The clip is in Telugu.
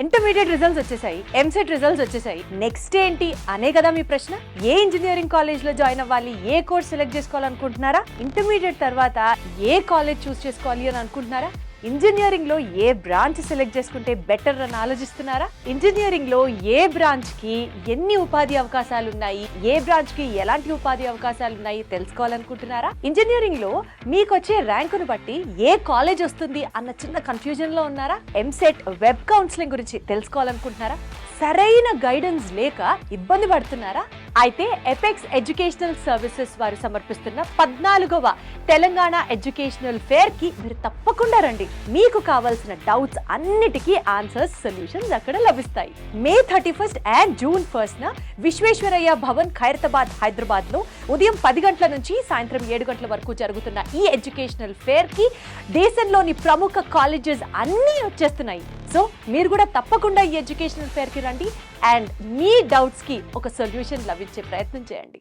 ఇంటర్మీడియట్ రిజల్ట్స్ వచ్చేసాయి, ఎంసెట్ రిజల్ట్స్ వచ్చేసాయి, నెక్స్ట్ ఏంటి అనే కదా మీ ప్రశ్న. ఏ ఇంజనీరింగ్ కాలేజ్ లో జాయిన్ అవ్వాలి, ఏ కోర్స్ సెలెక్ట్ చేసుకోవాలనుకుంటున్నారా? ఇంటర్మీడియట్ తర్వాత ఏ కాలేజ్ చూస్ చేసుకోవాలి అని అనుకుంటున్నారా? ఇంజనీరింగ్ లో ఏ బ్రాంచ్ సెలెక్ట్ చేసుకుంటే బెటర్ అని ఆలోచిస్తున్నారా? ఇంజనీరింగ్ లో ఏ బ్రాంచ్ కి ఎన్ని ఉపాధి అవకాశాలు ఉన్నాయి, ఏ బ్రాంచ్ కి ఎలాంటి ఉపాధి అవకాశాలు ఉన్నాయి తెలుసుకోవాలనుకుంటున్నారా? ఇంజనీరింగ్ లో మీకు వచ్చే ర్యాంకును బట్టి ఏ కాలేజ్ వస్తుంది అన్న చిన్న కన్ఫ్యూజన్ లో ఉన్నారా? ఎంసెట్ వెబ్ కౌన్సిలింగ్ గురించి తెలుసుకోవాలనుకుంటున్నారా? సరైన గైడెన్స్ లేక ఇబ్బంది పడుతున్నారా? అయితే ఎపెక్స్ ఎడ్యుకేషనల్ సర్వీసెస్ వారు సమర్పిస్తున్న 14వ తెలంగాణ ఎడ్యుకేషనల్ ఫేర్ కి మీరు తప్పకుండా రండి. మీకు కావాల్సిన డౌట్స్ అన్నిటికీ ఆన్సర్స్, సొల్యూషన్స్ అక్కడ లభిస్తాయి. మే 31 అండ్ జూన్ 1 విశ్వేశ్వరయ్య భవన్, ఖైరతాబాద్, హైదరాబాద్ లో ఉదయం 10 గంటల నుంచి సాయంత్రం 7 గంటల వరకు జరుగుతున్న ఈ ఎడ్యుకేషనల్ ఫేర్ కి దేశంలోని ప్రముఖ కాలేజెస్ అన్నీ వచ్చేస్తున్నాయి. సో మీరు కూడా తప్పకుండా ఈ ఎడ్యుకేషనల్ ఫేర్ కి రండి అండ్ మీ డౌట్స్ కి ఒక సొల్యూషన్ లభించే ప్రయత్నం చేయండి.